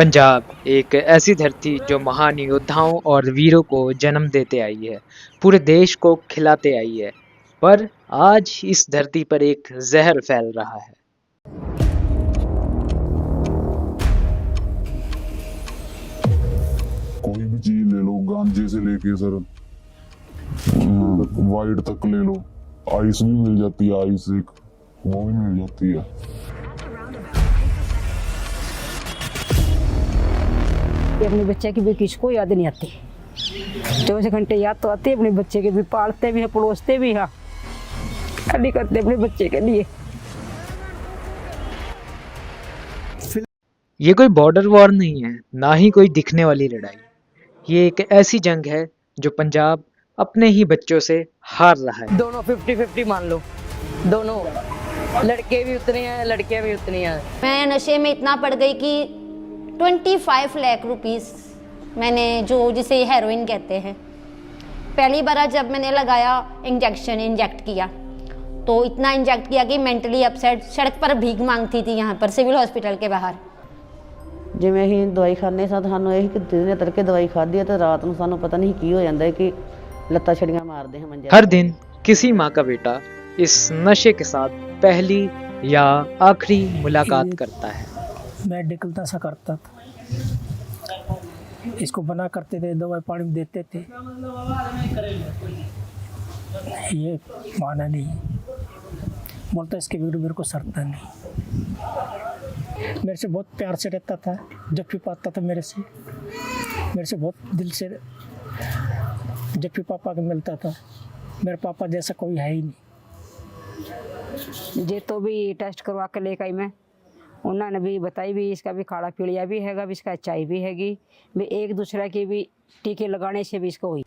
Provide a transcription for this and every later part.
पंजाब एक ऐसी धरती जो महान योद्धाओं और वीरों को जन्म देते आई है, पूरे देश को खिलाते आई है। पर आज इस धरती पर एक जहर फैल रहा है। कोई भी चीज ले लो, गांजे से लेके सर वाइट तक ले लो, आइस भी मिल जाती है, आइस एक वो भी मिल जाती है। अपने बच्चे की भी किसको याद नहीं आती, 24 घंटे याद तो आती है। अपने बच्चे के भी पालते भी है, पड़ोसते भी है, खाली करते अपने बच्चे के लिए। ये कोई बॉर्डर वॉर नहीं है, ना ही कोई दिखने वाली लड़ाई। ये एक ऐसी जंग है जो पंजाब अपने ही बच्चों से हार रहा है। दोनों 50-50 मान लो, दोनों लड़के भी उतने हैं, लड़कियां भी उतनी हैं। मैं नशे में इतना पड़ गई कि 25 लाख रुपीस मैंने, जो जिसे हेरोइन कहते हैं, पहली बार जब मैंने लगाया इंजेक्ट किया तो इतना इंजेक्ट किया कि मेंटली अपसेट, सड़क पर भीख मांगती थी यहाँ पर सिविल हॉस्पिटल के बाहर। ਜਿਵੇਂ ਅਸੀਂ ਦਵਾਈ ਖਾਂਦੇ ਸਾਂ, ਸਾਨੂੰ ਇਹ ਕਿ ਦਿਨੇ ਤੜਕੇ ਦਵਾਈ ਖਾਧੀ ਹੈ ਤੇ ਰਾਤ ਨੂੰ ਸਾਨੂੰ ਪਤਾ ਨਹੀਂ ਕੀ ਹੋ ਜਾਂਦਾ ਹੈ ਕਿ ਲੱਤਾਂ ਛੜੀਆਂ ਮਾਰਦੇ ਹਾਂ ਮੰਜੇ। हर दिन किसी माँ का बेटा इस नशे के साथ पहली या आखिरी मुलाकात करता है। मेडिकल ऐसा करता था, इसको बना करते थे, दवाई पानी देते थे, ये माना नहीं, बोलता इसके बिगड़ मेरे को सरता नहीं। मेरे से बहुत प्यार से रहता था, जब भी पाता था मेरे से बहुत दिल से, जब भी पापा को मिलता था, मेरे पापा जैसा कोई है ही नहीं। जे तो भी टेस्ट करवा के लेकर आई मैं, उन्होंने भी बताई भी इसका भी खाड़ा पीलिया भी हैगा, भी इसका अच्छाई भी हैगी, भी एक दूसरे के भी टीके लगाने से भी इसको हुई।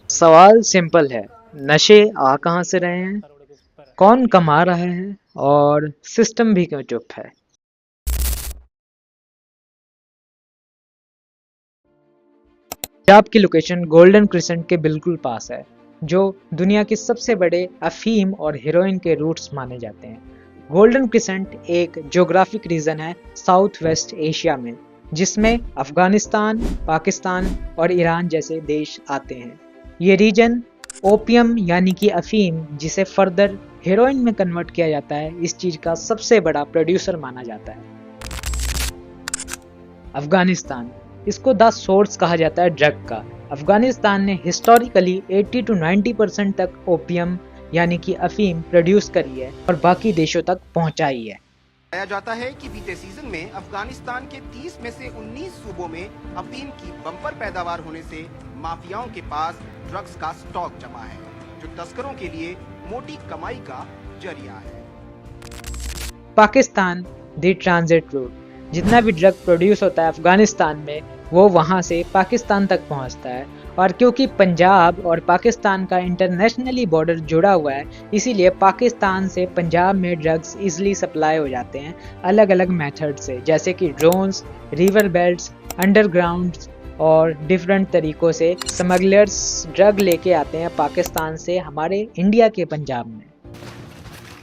सवाल सिंपल है, नशे आ कहाँ से रहे हैं, कौन कमा रहा है और सिस्टम भी क्यों चुप है। पंजाब की लोकेशन गोल्डन क्रिसेंट के बिल्कुल पास है, जो दुनिया के सबसे बड़े अफीम और हेरोइन के रूट्स माने जाते हैं। गोल्डन क्रिसेंट एक ज्योग्राफिक रीजन है साउथ वेस्ट एशिया में, जिसमें अफगानिस्तान, पाकिस्तान और ईरान जैसे देश आते हैं। ये रीजन ओपियम यानी कि अफीम, जिसे फर्दर हेरोइन में कन्वर्ट किया जाता है, इस चीज का सबसे बड़ा प्रोड्यूसर माना जाता है। अफगानिस्तान, इसको द सोर्स कहा जाता है ड्रग का। अफगानिस्तान ने हिस्टोरिकली 80 to 90% तक ओपियम यानी कि अफीम प्रोड्यूस करी है और बाकी देशों तक पहुंचाई है। बताया जाता है कि बीते सीजन में अफगानिस्तान के 30 में से 19 सूबों में अफीम की बम्पर पैदावार होने से माफियाओं के पास ड्रग्स का स्टॉक जमा है, जो तस्करों के लिए मोटी कमाई का जरिया है। पाकिस्तान द ट्रांजिट रूट, जितना भी ड्रग प्रोड्यूस होता है अफगानिस्तान में, वो वहाँ से पाकिस्तान तक पहुँचता है। और क्योंकि पंजाब और पाकिस्तान का इंटरनेशनली बॉर्डर जुड़ा हुआ है, इसीलिए पाकिस्तान से पंजाब में ड्रग्स इजीली सप्लाई हो जाते हैं अलग अलग मेथड से, जैसे कि ड्रोन्स, रिवर बेल्ट्स, अंडरग्राउंड और डिफरेंट तरीक़ों से स्मगलर्स ड्रग लेके आते हैं पाकिस्तान से हमारे इंडिया के पंजाब में।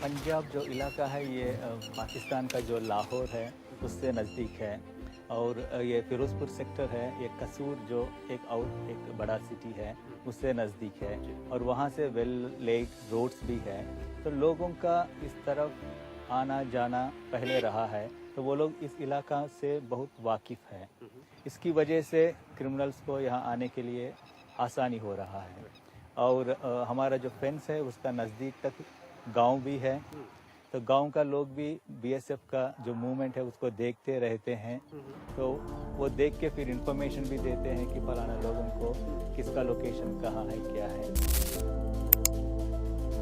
पंजाब जो इलाका है ये पाकिस्तान का जो लाहौर है उससे नज़दीक है, और ये फिरोजपुर सेक्टर है, ये कसूर जो एक बड़ा सिटी है उससे नज़दीक है, और वहाँ से वेल लेक रोड्स भी है, तो लोगों का इस तरफ आना जाना पहले रहा है, तो वो लोग इस इलाका से बहुत वाकिफ़ है। इसकी वजह से क्रिमिनल्स को यहाँ आने के लिए आसानी हो रहा है। और हमारा जो फेंस है उसका नज़दीक तक गांव भी है, तो गांव का लोग भी बीएसएफ का जो मूवमेंट है उसको देखते रहते हैं, तो वो देख के फिर इंफॉर्मेशन भी देते हैं कि फलाना लोगों को किसका लोकेशन कहाँ है, क्या है।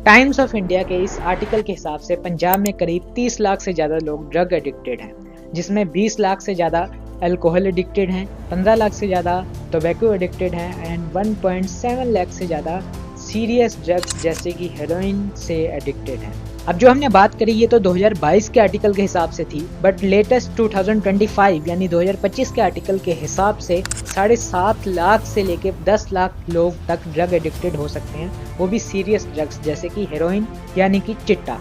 टाइम्स ऑफ इंडिया के इस आर्टिकल के हिसाब से पंजाब में करीब 30 लाख से ज़्यादा लोग ड्रग एडिक्टेड हैं, जिसमें 20 लाख से ज़्यादा अल्कोहल एडिक्टेड हैं, 15 लाख से ज़्यादा टोबैको एडिक्टेड हैं एंड 1.7 लाख से ज़्यादा सीरियस ड्रग्स जैसे कि हेरोइन से एडिक्टेड हैं। अब जो हमने बात करी ये तो 2022 के आर्टिकल के हिसाब से थी, बट लेटेस्ट 2025 यानी 2025 के आर्टिकल के हिसाब से 7.5 लाख से लेके 10 लाख लोग तक ड्रग एडिक्टेड हो सकते हैं, वो भी सीरियस ड्रग्स जैसे कि हेरोइन यानी कि चिट्टा।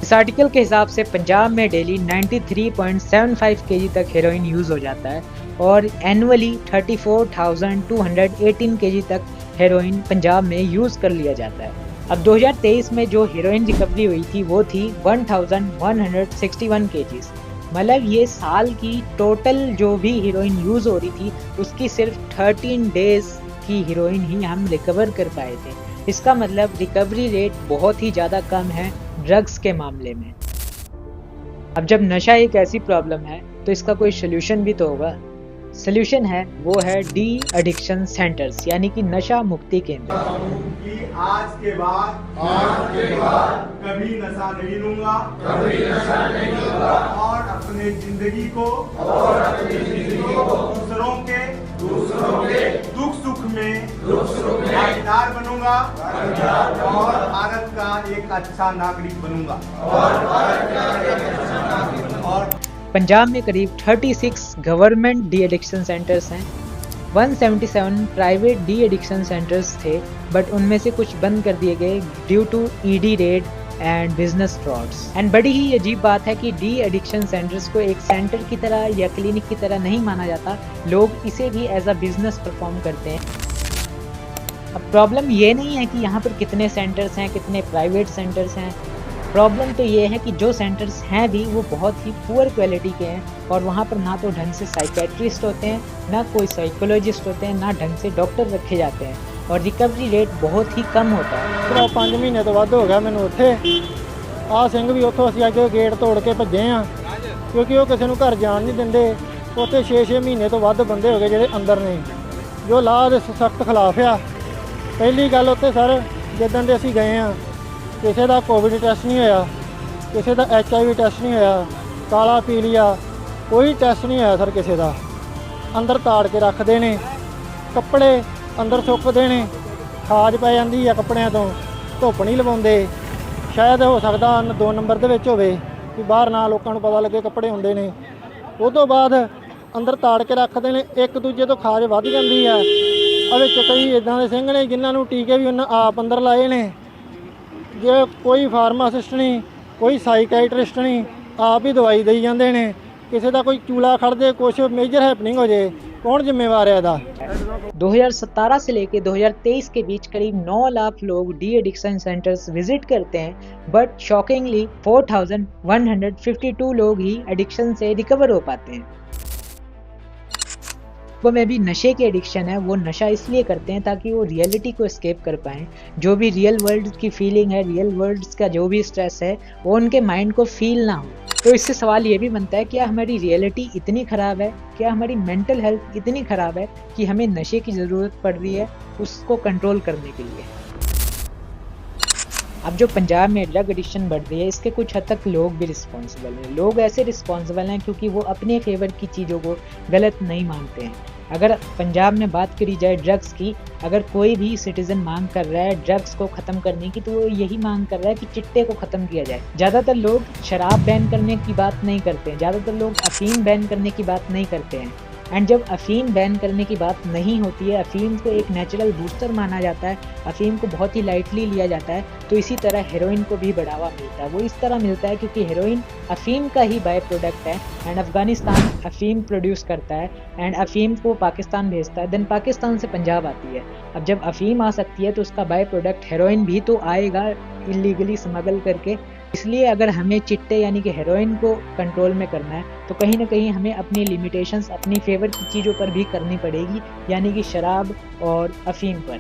इस आर्टिकल के हिसाब से पंजाब में डेली 93.75 kg तक हेरोइन यूज़ हो जाता है और एनुअली 34,218 kg तक हेरोइन पंजाब में यूज़ कर लिया जाता है। अब 2023 में जो हेरोइन रिकवरी हुई थी वो थी 1,161 kg। मतलब ये साल की टोटल जो भी हीरोइन यूज़ हो रही थी उसकी सिर्फ 13 डेज की हीरोइन ही हम रिकवर कर पाए थे। इसका मतलब रिकवरी रेट बहुत ही ज़्यादा कम है ड्रग्स के मामले में। अब जब नशा एक ऐसी प्रॉब्लम है तो इसका कोई सोल्यूशन भी तो होगा। सोल्यूशन है वो है डी एडिक्शन सेंटर्स यानी कि नशा मुक्ति केंद्र। आज के बाद कभी नशा नहीं लूंगा और अपने जिंदगी को दूसरों के दुख सुख में भागीदार बनूंगा और भारत का एक अच्छा नागरिक बनूंगा। और पंजाब में करीब 36 गवर्नमेंट डी एडिक्शन सेंटर्स हैं। 177 प्राइवेट डी एडिक्शन सेंटर्स थे बट उनमें से कुछ बंद कर दिए गए due to ED raid and business frauds. And बड़ी ही अजीब बात है कि डी एडिक्शन सेंटर्स को एक सेंटर की तरह या क्लिनिक की तरह नहीं माना जाता, लोग इसे भी एज अ बिजनेस परफॉर्म करते हैं। अब प्रॉब्लम ये नहीं है कि यहाँ पर कितने सेंटर्स हैं, कितने प्राइवेट सेंटर्स हैं। प्रॉब्लम तो ये है कि जो सेंटर्स हैं भी वो बहुत ही पुअर क्वालिटी के हैं और वहाँ पर ना तो ढंग से साइकेट्रिस्ट होते हैं, ना कोई साइकोलॉजिस्ट होते हैं, ना ढंग से डॉक्टर रखे जाते हैं और रिकवरी रेट बहुत ही कम होता है। 5 ਮਹੀਨੇ ਤੋਂ ਵੱਧ ਹੋ ਗਿਆ ਮੈਨੂੰ ਉੱਥੇ। ਆਹ ਸਿੰਘ ਵੀ ਉੱਥੋਂ ਅਸੀਂ ਅੱਜ ਗੇਟ ਤੋੜ ਕੇ ਭੱਜੇ ਆ ਕਿਉਂਕਿ ਉਹ ਕਿਸੇ ਨੂੰ ਘਰ ਜਾਣ ਨਹੀਂ ਦਿੰਦੇ। ਉੱਥੇ 6-6 ਮਹੀਨੇ ਤੋਂ ਵੱਧ ਬੰਦੇ ਹੋ ਗਏ ਜਿਹੜੇ ਅੰਦਰ ਨੇ ਜੋ ਲਾਅ ਦੇ ਸਖਤ ਖਿਲਾਫ ਆ। ਪਹਿਲੀ ਗੱਲ ਉੱਥੇ ਸਰ ਜਿੱਦਣ ਦੇ ਅਸੀਂ ਗਏ ਆ ਕਿਸੇ ਦਾ ਕੋਵਿਡ ਟੈਸਟ ਨਹੀਂ ਹੋਇਆ, ਕਿਸੇ ਦਾ HIV ਟੈਸਟ ਨਹੀਂ ਹੋਇਆ, ਕਾਲਾ ਪੀਲੀਆ ਕੋਈ ਟੈਸਟ ਨਹੀਂ ਹੋਇਆ ਸਰ ਕਿਸੇ ਦਾ। ਅੰਦਰ ਤਾੜ ਕੇ ਰੱਖਦੇ ਨੇ, ਕੱਪੜੇ ਅੰਦਰ ਸੁੱਕਦੇ ਨੇ, ਖਾਜ ਪੈ ਜਾਂਦੀ ਆ ਕੱਪੜਿਆਂ ਤੋਂ, ਧੁੱਪ ਨਹੀਂ ਲਵਾਉਂਦੇ। ਸ਼ਾਇਦ ਹੋ ਸਕਦਾ 2 ਨੰਬਰ ਦੇ ਵਿੱਚ ਹੋਵੇ ਕਿ ਬਾਹਰ ਨਾ ਲੋਕਾਂ ਨੂੰ ਪਤਾ ਲੱਗੇ ਕੱਪੜੇ ਹੁੰਦੇ ਨੇ। ਉਹ ਤੋਂ ਬਾਅਦ ਅੰਦਰ ਤਾੜ ਕੇ ਰੱਖਦੇ ਨੇ, ਇੱਕ ਦੂਜੇ ਤੋਂ ਖਾਜ ਵੱਧ ਜਾਂਦੀ ਆ। ਆ ਵਿੱਚ ਕਈ ਇੱਦਾਂ ਦੇ ਸਿੰਘ ਨੇ ਜਿਨ੍ਹਾਂ ਨੂੰ ਟੀਕੇ ਵੀ ਉਹਨਾਂ ਆਪ ਅੰਦਰ ਲਾਏ ਨੇ। ਜੇ ਕੋਈ ਫਾਰਮਾਸਿਸਟ ਨਹੀਂ, ਕੋਈ ਸਾਈਕੈਟਰਿਸਟ ਨਹੀਂ, ਆਪ ਹੀ ਦਵਾਈ ਦੇਈ ਜਾਂਦੇ ਨੇ। ਕਿਸੇ ਦਾ ਕੋਈ ਚੂਲਾ ਖੜ ਜੇ, ਕੁਛ मेजर हैपनिंग हो जाए, कौन जिम्मेवार है? 2017 से लेकर 2023 के बीच करीब 9 लाख लोग डी एडिक्शन सेंटर्स विजिट करते हैं बट शॉकिंगली 4152 लोग ही एडिक्शन से रिकवर हो पाते हैं। वो में भी नशे के एडिक्शन है वो नशा इसलिए करते हैं ताकि वो रियलिटी को एस्केप कर पाएँ। जो भी रियल वर्ल्ड की फीलिंग है, रियल वर्ल्ड का जो भी स्ट्रेस है वो उनके माइंड को फील ना हो। तो इससे सवाल ये भी बनता है क्या हमारी रियलिटी इतनी ख़राब है, क्या हमारी मेंटल हेल्थ इतनी ख़राब है कि हमें नशे की ज़रूरत पड़ रही है उसको कंट्रोल करने के लिए। अब जो पंजाब में ड्रग एडिक्शन बढ़ रही है इसके कुछ हद तक लोग भी रिस्पॉन्सिबल हैं। लोग ऐसे रिस्पॉन्सिबल हैं क्योंकि वो अपने फेवर की चीज़ों को गलत नहीं मानते हैं। अगर पंजाब में बात करी जाए ड्रग्स की, अगर कोई भी सिटीजन मांग कर रहा है ड्रग्स को ख़त्म करने की तो वो यही मांग कर रहा है कि चिट्टे को ख़त्म किया जाए। ज़्यादातर लोग शराब बैन करने की बात नहीं करते हैं, ज़्यादातर लोग अफीम बैन करने की बात नहीं करते हैं। एंड जब अफीम बैन करने की बात नहीं होती है, अफीम को एक नेचुरल बूस्टर माना जाता है, अफीम को बहुत ही लाइटली लिया जाता है, तो इसी तरह हेरोइन को भी बढ़ावा मिलता है। वो इस तरह मिलता है क्योंकि हेरोइन अफीम का ही बाय प्रोडक्ट है एंड अफगानिस्तान अफीम प्रोड्यूस करता है एंड अफीम को पाकिस्तान भेजता है, देन पाकिस्तान से पंजाब आती है। अब जब अफीम आ सकती है तो उसका बाय प्रोडक्ट हेरोइन भी तो आएगा इलीगली स्मगल करके। इसलिए अगर हमें चिट्टे यानी कि हेरोइन को कंट्रोल में करना है तो कहीं ना कहीं हमें अपनी लिमिटेशंस अपनी फेवर की चीज़ों पर भी करनी पड़ेगी, यानी कि शराब और अफीम पर।